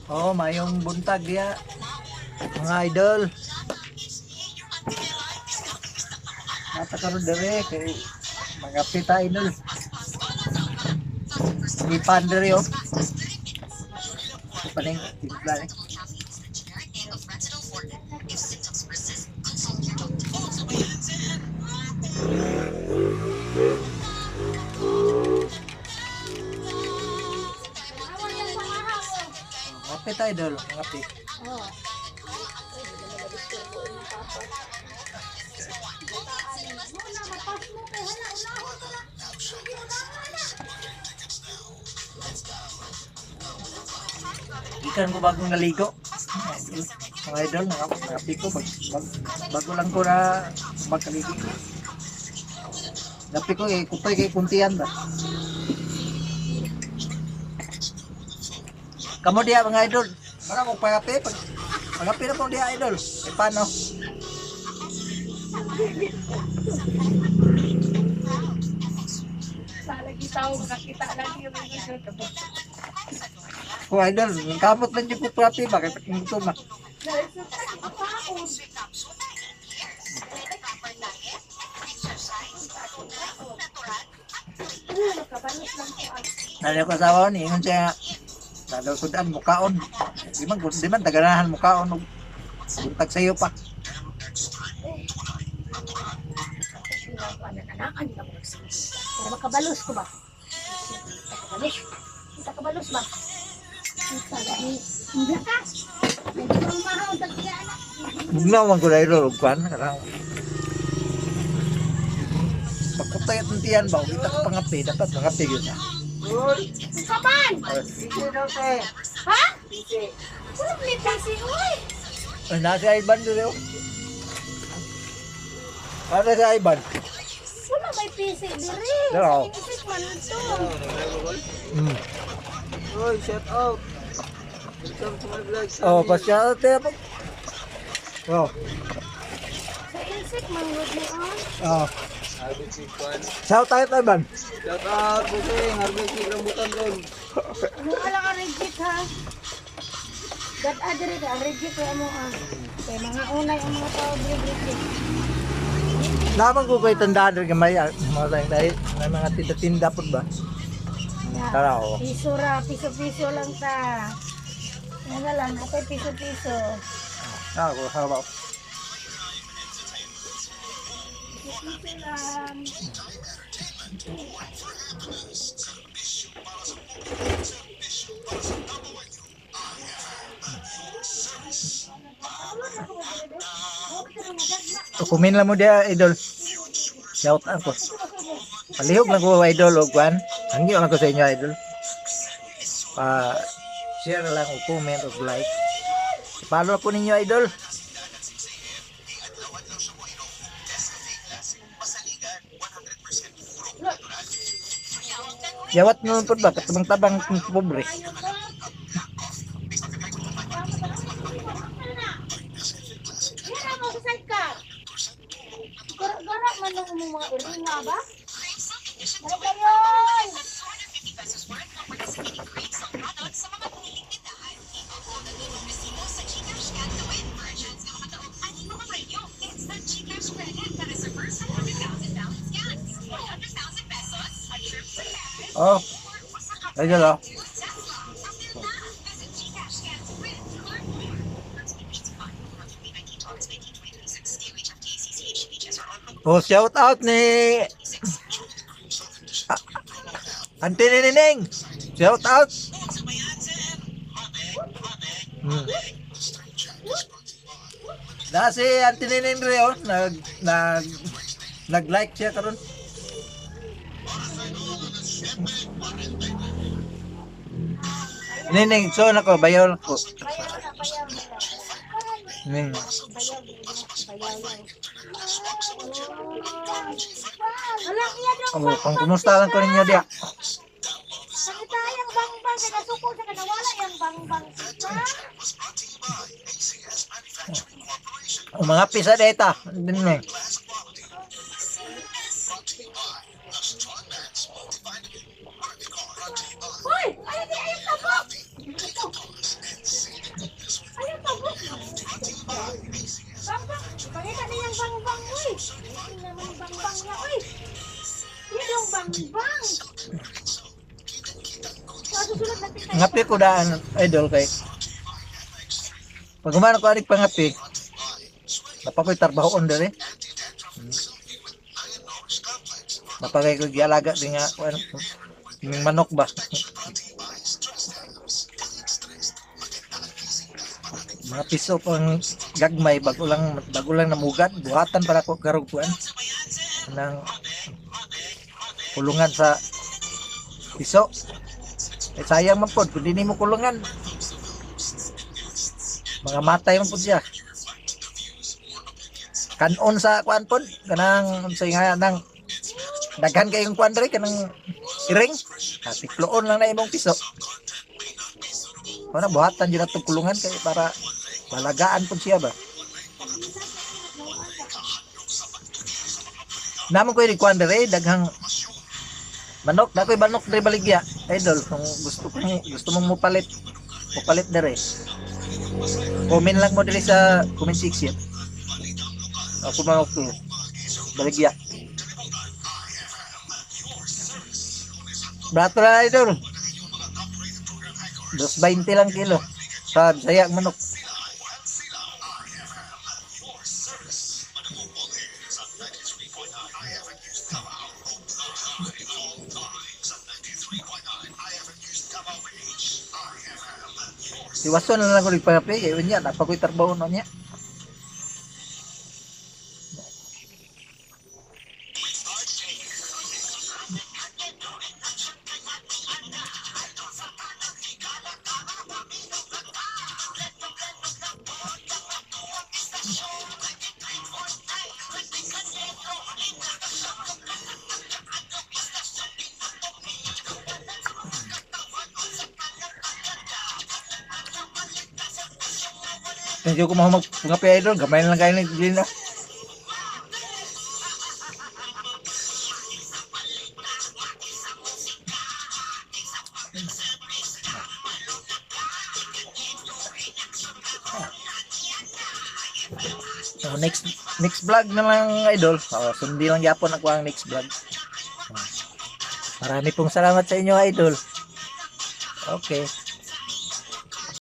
Oh, mayong buntag diya. Mga idol. Natakaroon dere kay mga pita idol. Ipan dere oh. Paning timpla eh. Mga pita idol, mga pita. Oh. Ikan ko bagong naligo. Mga idol, nangapi ko. Bago lang ko na magkaligo. Napi ko eh, kupay kay kuntian ba? Kamu dia mga idol. Para mo pangapi. Pangapi na po dia idol. E paano? Lagi tahu makakita lagi yung mga Oh idol, kamot lang yung kuprapi. Bakit ito ma? Nali ko asawa ni ingon siya nadaw sudan mukaon. Di man taganahan mukaon og buntag sayo pa. Para makabalos ko ba? Makabalos ba? Hindi ka. Hindi ko mahaw tagya anak. Bugnaw man ko dahil og kwan karang pagkutay at tiyan ba kita ka pangapi dapat pangapi gyud na. Kaman! Ha? Wala ulit kasi, uy! Ay nasa Iban dito. Para sa Iban. Wala may PC diri. Oo. Isip man ito. Oy, shout out. Welcome to my vlog. Oh, pasya te po. Oh. Sa insect man would ni on. Oh. Harvest Week 1. Shout out Iban. Shout out, Busing. Harvest Week rambutan ron. Ano ala ka reject ha? God adere ka reject wa mo ah. Kay mga unay ang mga tao reject. Naman ko kay tandaan rin gamay mga tayong dahil may mga tinda-tinda po ba? Tara oh. Piso ra, piso-piso lang ta. Nga lang, ako piso-piso. Ako hawa. Piso lang. Kumin lang mo dia idol. Shout out ko. Palihog lang ko idol og kwan. Hangyo lang ko sa inyo idol. Share lang o comment o like. Follow po ninyo idol. Yawat mo po ba? Katabang-tabang pobre. Yan mo sa sidecar. Gara-gara man ng mga iringa ba? Ano kayon? Oh. Idol oh. Oh, shout out ni Auntie Nining. Shout out. Na si Auntie Nining rin oh, nag-like siya karon. Nining, so nako bayaw ko. Ning. Alam iya dong. Oh, kung kumusta lang ko ninyo dia. Sakit tayang bang-bang sa kasuko sa kanawala yung bang-bang. Oh, mga pisa data. Din mo. Hoy! Ay, di ayun na po! Bang! Susunod natin tayo. Ngapi ko daan, idol, kay pag umano ko adik pangapi, napakoy tarbahoon dali. Napagay ko gialaga din nga, ano, yung manok ba? Mga piso pang gagmay, bago lang namugad, buhatan para ko karuguan ng kulungan sa piso. Eh sayang man po, kung di mo kulungan, mga matay man po siya. Kanon sa kuan po, kanang say nga nang daghan kayong kuan diri kanang iring, tikloon lang na imong piso. Ano buhatan dira to kulungan kay para balagaan po siya ba. Namo ko ni kuan diri daghang manok, dakoy manok diri baligya. Idol, kung gusto mong mupalit diri. Comment lang mo diri sa comment section. Ako manok to baligya. Barato na idol. 2.20 lang kilo. Sa Bisaya ang manok. Iwason na lang ko nagpangapi. Kaya yun niya, napakoy tarbaho na niya. Hindi ko mau magpangapi idol. Gamay lang kayo din na. So, next vlog na lang idol. Sundi lang yapon ako ang next vlog. Marami pong salamat sa inyo idol. Okay.